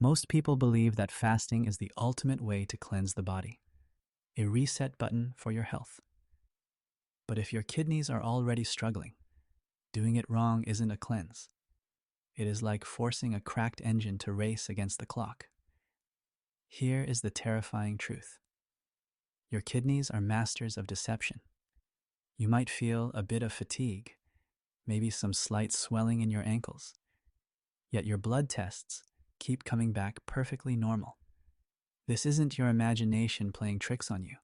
Most people believe that fasting is the ultimate way to cleanse the body, a reset button for your health. But if your kidneys are already struggling, doing it wrong isn't a cleanse. It is like forcing a cracked engine to race against the clock. Here is the terrifying truth. Your kidneys are masters of deception. You might feel a bit of fatigue, maybe some slight swelling in your ankles, yet your blood tests keep coming back perfectly normal. This isn't your imagination playing tricks on you.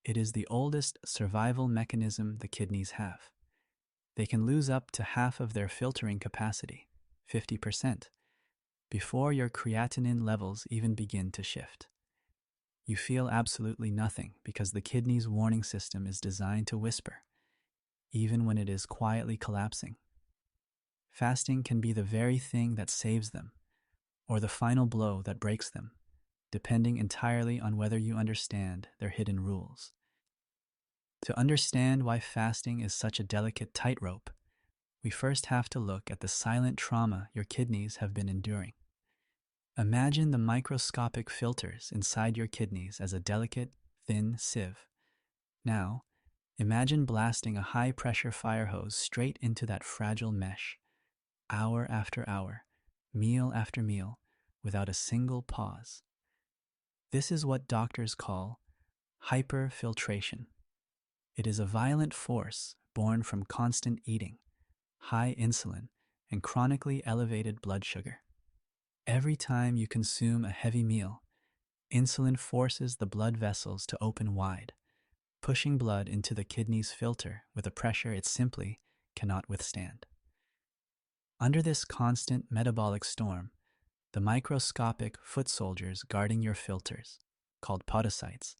It is the oldest survival mechanism the kidneys have. They can lose up to half of their filtering capacity, 50%, before your creatinine levels even begin to shift. You feel absolutely nothing because the kidney's warning system is designed to whisper, even when it is quietly collapsing. Fasting can be the very thing that saves them, or the final blow that breaks them, depending entirely on whether you understand their hidden rules. To understand why fasting is such a delicate tightrope, we first have to look at the silent trauma your kidneys have been enduring. Imagine the microscopic filters inside your kidneys as a delicate, thin sieve. Now, imagine blasting a high-pressure fire hose straight into that fragile mesh, hour after hour, meal after meal, without a single pause. This is what doctors call hyperfiltration. It is a violent force born from constant eating, high insulin, and chronically elevated blood sugar. Every time you consume a heavy meal, insulin forces the blood vessels to open wide, pushing blood into the kidney's filter with a pressure it simply cannot withstand. Under this constant metabolic storm, the microscopic foot soldiers guarding your filters, called podocytes,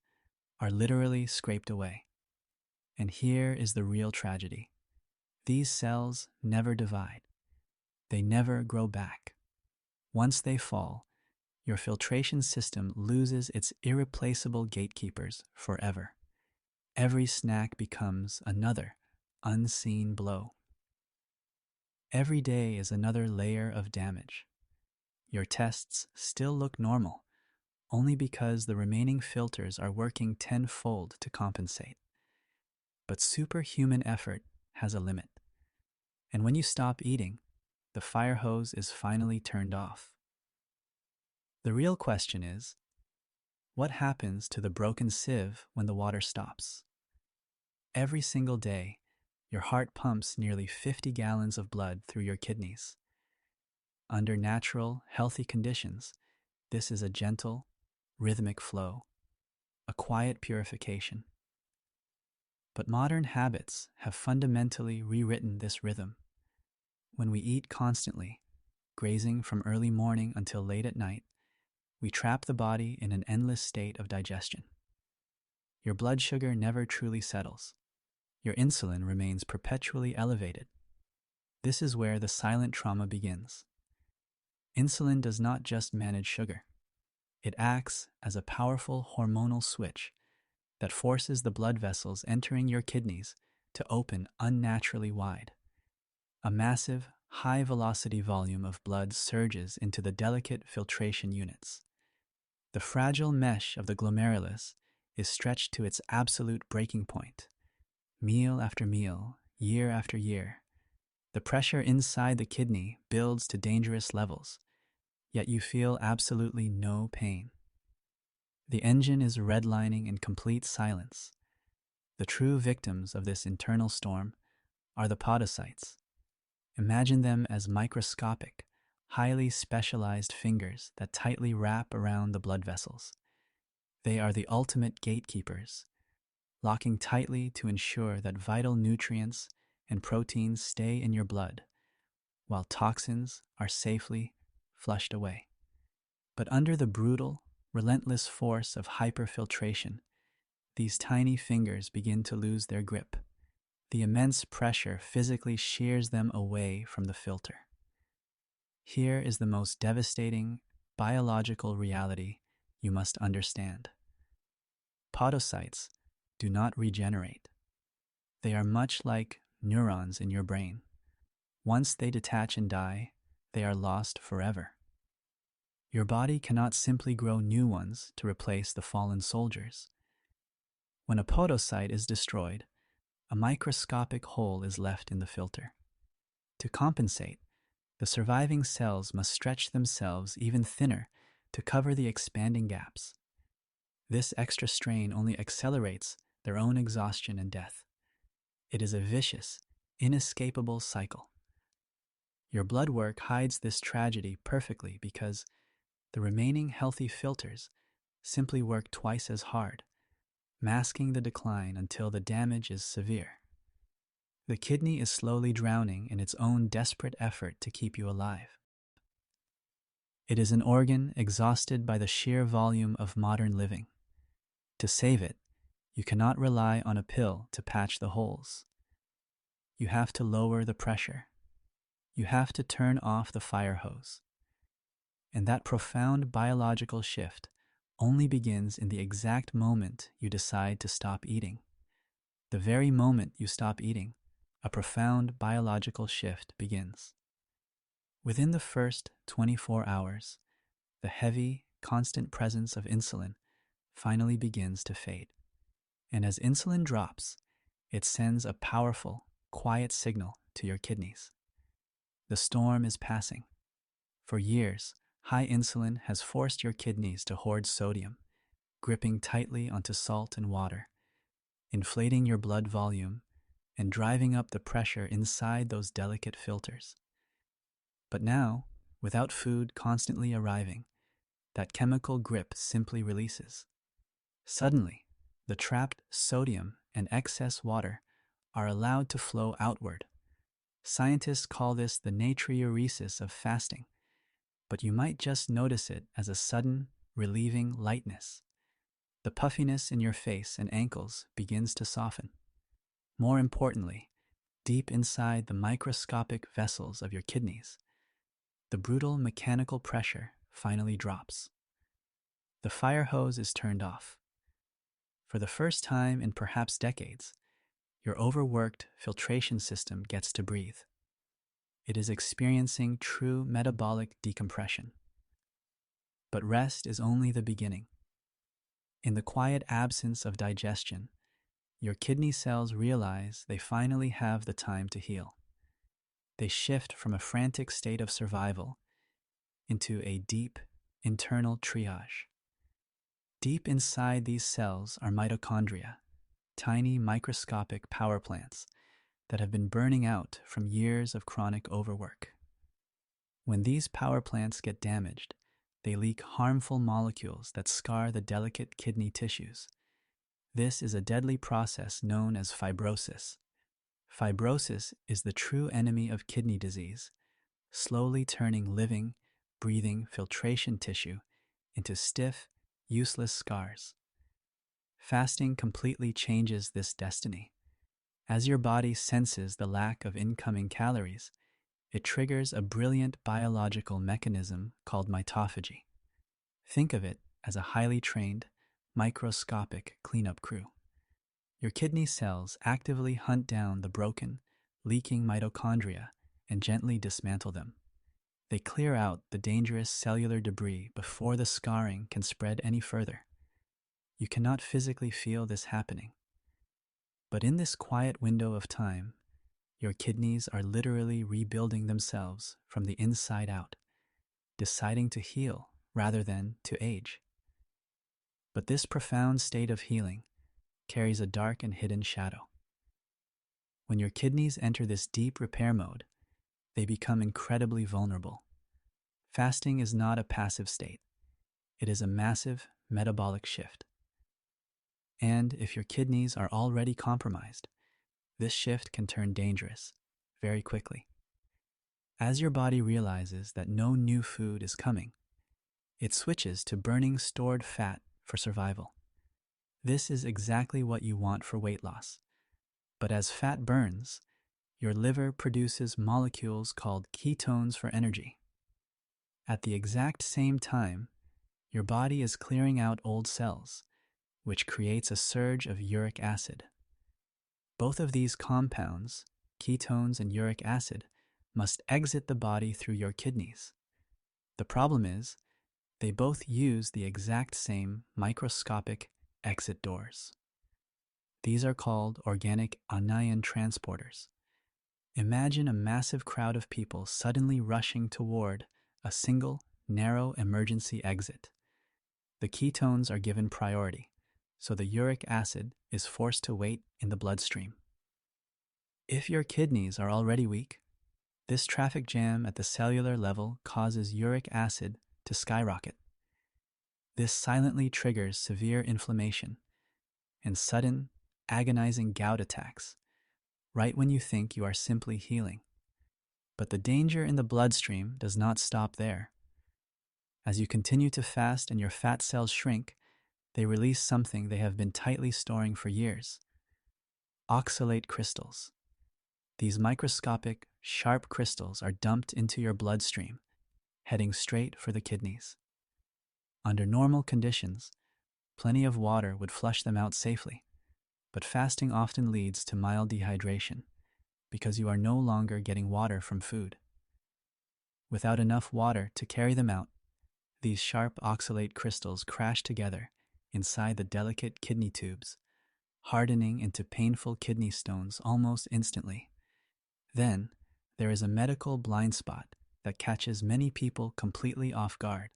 are literally scraped away. And here is the real tragedy. These cells never divide. They never grow back. Once they fall, your filtration system loses its irreplaceable gatekeepers forever. Every snack becomes another unseen blow. Every day is another layer of damage. Your tests still look normal, only because the remaining filters are working tenfold to compensate. But superhuman effort has a limit. And when you stop eating, the fire hose is finally turned off. The real question is, what happens to the broken sieve when the water stops? Every single day, your heart pumps nearly 50 gallons of blood through your kidneys. Under natural, healthy conditions, this is a gentle, rhythmic flow, a quiet purification. But modern habits have fundamentally rewritten this rhythm. When we eat constantly, grazing from early morning until late at night, we trap the body in an endless state of digestion. Your blood sugar never truly settles. Your insulin remains perpetually elevated. This is where the silent trauma begins. Insulin does not just manage sugar. It acts as a powerful hormonal switch that forces the blood vessels entering your kidneys to open unnaturally wide. A massive, high-velocity volume of blood surges into the delicate filtration units. The fragile mesh of the glomerulus is stretched to its absolute breaking point. Meal after meal, year after year, the pressure inside the kidney builds to dangerous levels, yet you feel absolutely no pain. The engine is redlining in complete silence. The true victims of this internal storm are the podocytes. Imagine them as microscopic, highly specialized fingers that tightly wrap around the blood vessels. They are the ultimate gatekeepers, locking tightly to ensure that vital nutrients and proteins stay in your blood, while toxins are safely flushed away. But under the brutal, relentless force of hyperfiltration, these tiny fingers begin to lose their grip. The immense pressure physically shears them away from the filter. Here is the most devastating biological reality you must understand. Podocytes do not regenerate. They are much like neurons in your brain. Once they detach and die, they are lost forever. Your body cannot simply grow new ones to replace the fallen soldiers. When a podocyte is destroyed, a microscopic hole is left in the filter. To compensate, the surviving cells must stretch themselves even thinner to cover the expanding gaps. This extra strain only accelerates their own exhaustion and death. It is a vicious, inescapable cycle. Your blood work hides this tragedy perfectly because the remaining healthy filters simply work twice as hard, masking the decline until the damage is severe. The kidney is slowly drowning in its own desperate effort to keep you alive. It is an organ exhausted by the sheer volume of modern living. To save it, you cannot rely on a pill to patch the holes. You have to lower the pressure. You have to turn off the fire hose. And that profound biological shift only begins in the exact moment you decide to stop eating. The very moment you stop eating, a profound biological shift begins. Within the first 24 hours, the heavy, constant presence of insulin finally begins to fade. And as insulin drops, it sends a powerful, quiet signal to your kidneys. The storm is passing. For years, high insulin has forced your kidneys to hoard sodium, gripping tightly onto salt and water, inflating your blood volume and driving up the pressure inside those delicate filters. But now, without food constantly arriving, that chemical grip simply releases. Suddenly, the trapped sodium and excess water are allowed to flow outward. Scientists call this the natriuresis of fasting, but you might just notice it as a sudden, relieving lightness. The puffiness in your face and ankles begins to soften. More importantly, deep inside the microscopic vessels of your kidneys, the brutal mechanical pressure finally drops. The fire hose is turned off. For the first time in perhaps decades, your overworked filtration system gets to breathe. It is experiencing true metabolic decompression. But rest is only the beginning. In the quiet absence of digestion, your kidney cells realize they finally have the time to heal. They shift from a frantic state of survival into a deep, internal triage. Deep inside these cells are mitochondria, tiny microscopic power plants that have been burning out from years of chronic overwork. When these power plants get damaged, they leak harmful molecules that scar the delicate kidney tissues. This is a deadly process known as fibrosis. Fibrosis is the true enemy of kidney disease, slowly turning living, breathing filtration tissue into stiff, useless scars. Fasting completely changes this destiny. As your body senses the lack of incoming calories, it triggers a brilliant biological mechanism called mitophagy. Think of it as a highly trained, microscopic cleanup crew. Your kidney cells actively hunt down the broken, leaking mitochondria and gently dismantle them. They clear out the dangerous cellular debris before the scarring can spread any further. You cannot physically feel this happening. But in this quiet window of time, your kidneys are literally rebuilding themselves from the inside out, deciding to heal rather than to age. But this profound state of healing carries a dark and hidden shadow. When your kidneys enter this deep repair mode, they become incredibly vulnerable. Fasting is not a passive state. It is a massive metabolic shift. And if your kidneys are already compromised, this shift can turn dangerous very quickly. As your body realizes that no new food is coming, it switches to burning stored fat for survival. This is exactly what you want for weight loss. But as fat burns, your liver produces molecules called ketones for energy. At the exact same time, your body is clearing out old cells, which creates a surge of uric acid. Both of these compounds, ketones and uric acid, must exit the body through your kidneys. The problem is, They both use the exact same microscopic exit doors. These are called organic anion transporters. Imagine a massive crowd of people suddenly rushing toward a single, narrow emergency exit. The ketones are given priority, so the uric acid is forced to wait in the bloodstream. If your kidneys are already weak, this traffic jam at the cellular level causes uric acid to skyrocket. This silently triggers severe inflammation and sudden, agonizing gout attacks, right when you think you are simply healing. But the danger in the bloodstream does not stop there. As you continue to fast and your fat cells shrink, they release something they have been tightly storing for years: oxalate crystals. These microscopic, sharp crystals are dumped into your bloodstream, heading straight for the kidneys. Under normal conditions, plenty of water would flush them out safely, but fasting often leads to mild dehydration because you are no longer getting water from food. Without enough water to carry them out, these sharp oxalate crystals crash together inside the delicate kidney tubes, hardening into painful kidney stones almost instantly. Then, there is a medical blind spot that catches many people completely off guard: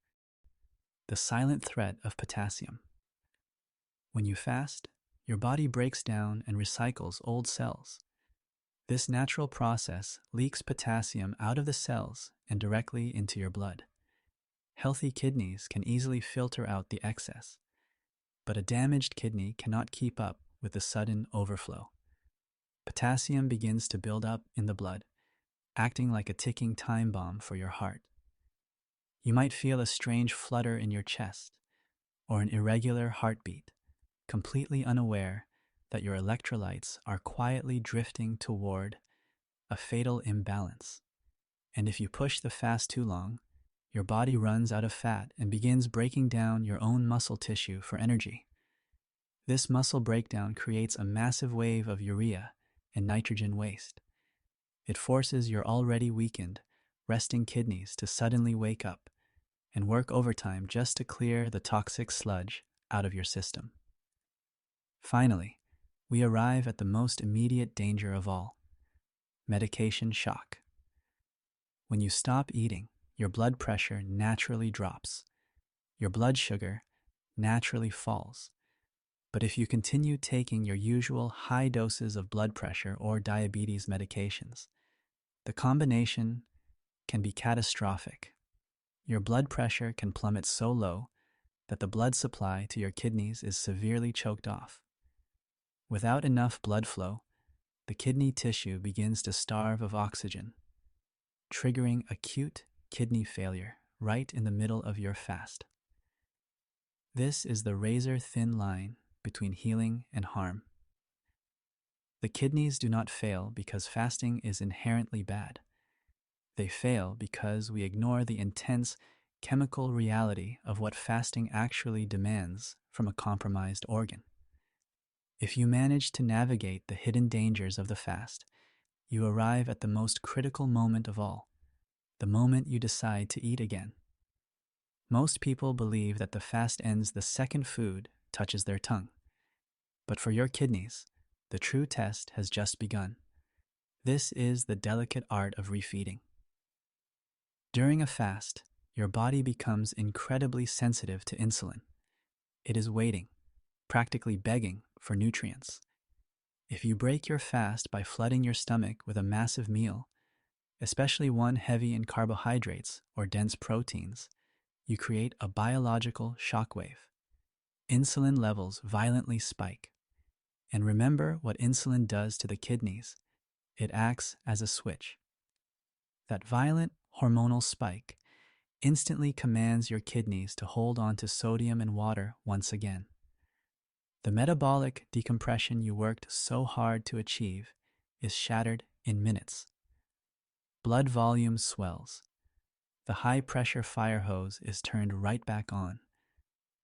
the silent threat of potassium. When you fast, your body breaks down and recycles old cells. This natural process leaks potassium out of the cells and directly into your blood. Healthy kidneys can easily filter out the excess, but a damaged kidney cannot keep up with the sudden overflow. Potassium begins to build up in the blood, acting like a ticking time bomb for your heart. You might feel a strange flutter in your chest or an irregular heartbeat, completely unaware that your electrolytes are quietly drifting toward a fatal imbalance. And if you push the fast too long, your body runs out of fat and begins breaking down your own muscle tissue for energy. This muscle breakdown creates a massive wave of urea and nitrogen waste. It forces your already weakened, resting kidneys to suddenly wake up and work overtime just to clear the toxic sludge out of your system. Finally, we arrive at the most immediate danger of all: medication shock. When you stop eating, your blood pressure naturally drops. Your blood sugar naturally falls. But if you continue taking your usual high doses of blood pressure or diabetes medications, the combination can be catastrophic. Your blood pressure can plummet so low that the blood supply to your kidneys is severely choked off. Without enough blood flow, the kidney tissue begins to starve of oxygen, triggering acute kidney failure right in the middle of your fast. This is the razor-thin line between healing and harm. The kidneys do not fail because fasting is inherently bad. They fail because we ignore the intense chemical reality of what fasting actually demands from a compromised organ. If you manage to navigate the hidden dangers of the fast, you arrive at the most critical moment of all: the moment you decide to eat again. Most people believe that the fast ends the second food touches their tongue. But for your kidneys, the true test has just begun. This is the delicate art of refeeding. During a fast, your body becomes incredibly sensitive to insulin. It is waiting, practically begging for nutrients. If you break your fast by flooding your stomach with a massive meal, especially one heavy in carbohydrates or dense proteins, you create a biological shockwave. Insulin levels violently spike. And remember what insulin does to the kidneys. It acts as a switch. That violent hormonal spike instantly commands your kidneys to hold on to sodium and water once again. The metabolic decompression you worked so hard to achieve is shattered in minutes. Blood volume swells. The high-pressure fire hose is turned right back on,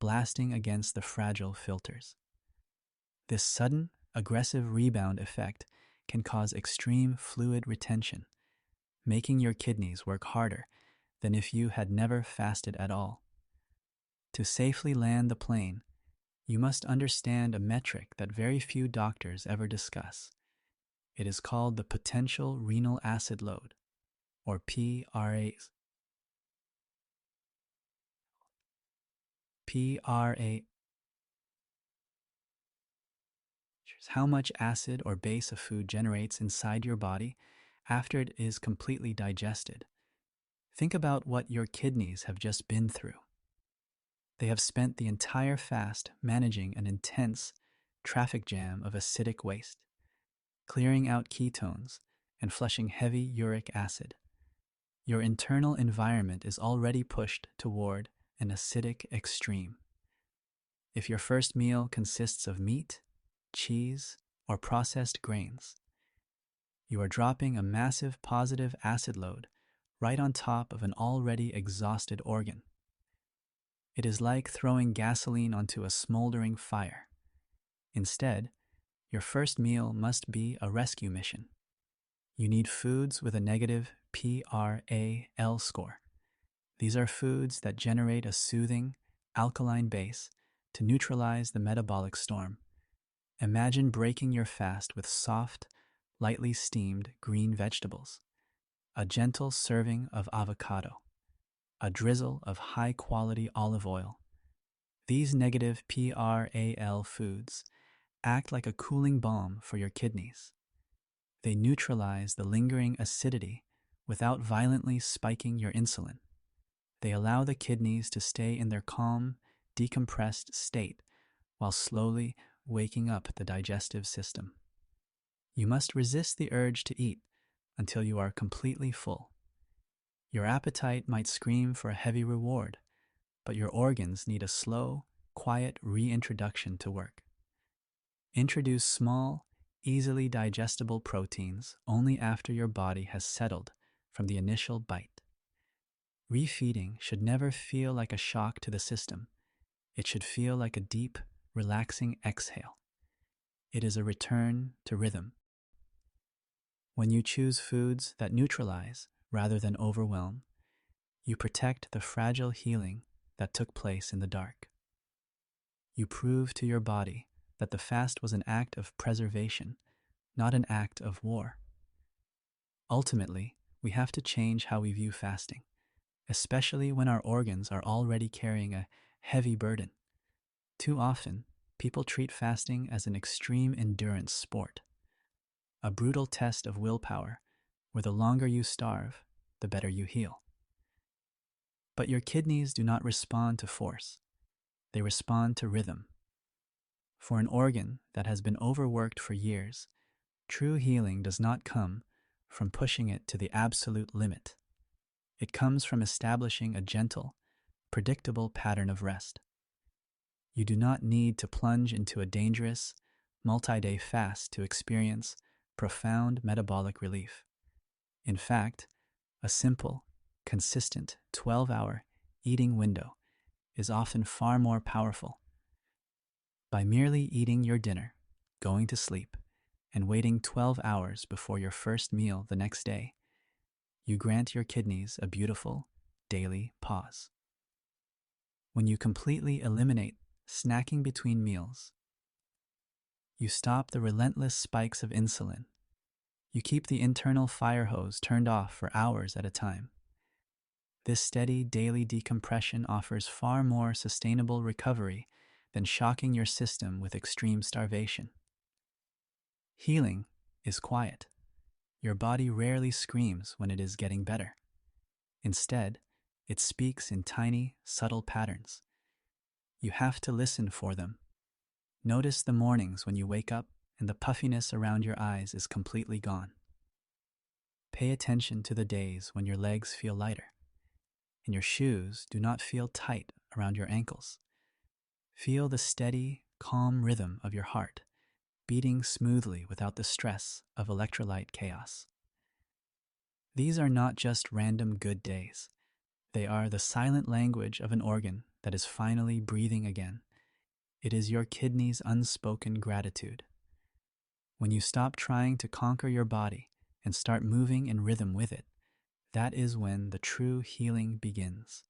blasting against the fragile filters. This sudden, aggressive rebound effect can cause extreme fluid retention, making your kidneys work harder than if you had never fasted at all. To safely land the plane, you must understand a metric that very few doctors ever discuss. It is called the potential renal acid load, or PRA. PRA. How much acid or base a food generates inside your body after it is completely digested. Think about what your kidneys have just been through. They have spent the entire fast managing an intense traffic jam of acidic waste, clearing out ketones and flushing heavy uric acid. Your internal environment is already pushed toward an acidic extreme. If your first meal consists of meat, cheese, or processed grains, you are dropping a massive positive acid load right on top of an already exhausted organ. It is like throwing gasoline onto a smoldering fire. Instead, your first meal must be a rescue mission. You need foods with a negative PRAL score. These are foods that generate a soothing, alkaline base to neutralize the metabolic storm. Imagine breaking your fast with soft, lightly steamed green vegetables, a gentle serving of avocado, a drizzle of high-quality olive oil. These negative PRAL foods act like a cooling balm for your kidneys. They neutralize the lingering acidity without violently spiking your insulin. They allow the kidneys to stay in their calm, decompressed state while slowly waking up the digestive system. You must resist the urge to eat until you are completely full. Your appetite might scream for a heavy reward, but your organs need a slow, quiet reintroduction to work. Introduce small, easily digestible proteins only after your body has settled from the initial bite. Refeeding should never feel like a shock to the system. It should feel like a deep, relaxing exhale. It is a return to rhythm. When you choose foods that neutralize rather than overwhelm, you protect the fragile healing that took place in the dark. You prove to your body that the fast was an act of preservation, not an act of war. Ultimately, we have to change how we view fasting, especially when our organs are already carrying a heavy burden. Too often, people treat fasting as an extreme endurance sport, a brutal test of willpower where the longer you starve, the better you heal. But your kidneys do not respond to force. They respond to rhythm. For an organ that has been overworked for years, true healing does not come from pushing it to the absolute limit. It comes from establishing a gentle, predictable pattern of rest. You do not need to plunge into a dangerous, multi-day fast to experience profound metabolic relief. In fact, a simple, consistent 12-hour eating window is often far more powerful. By merely eating your dinner, going to sleep, and waiting 12 hours before your first meal the next day, you grant your kidneys a beautiful, daily pause. When you completely eliminate snacking between meals, you stop the relentless spikes of insulin. You keep the internal fire hose turned off for hours at a time. This steady daily decompression offers far more sustainable recovery than shocking your system with extreme starvation. Healing is quiet. Your body rarely screams when it is getting better. Instead, it speaks in tiny, subtle patterns. You have to listen for them. Notice the mornings when you wake up and the puffiness around your eyes is completely gone. Pay attention to the days when your legs feel lighter and your shoes do not feel tight around your ankles. Feel the steady, calm rhythm of your heart, beating smoothly without the stress of electrolyte chaos. These are not just random good days. They are the silent language of an organ that is finally breathing again. It is your kidney's unspoken gratitude. When you stop trying to conquer your body and start moving in rhythm with it, that is when the true healing begins.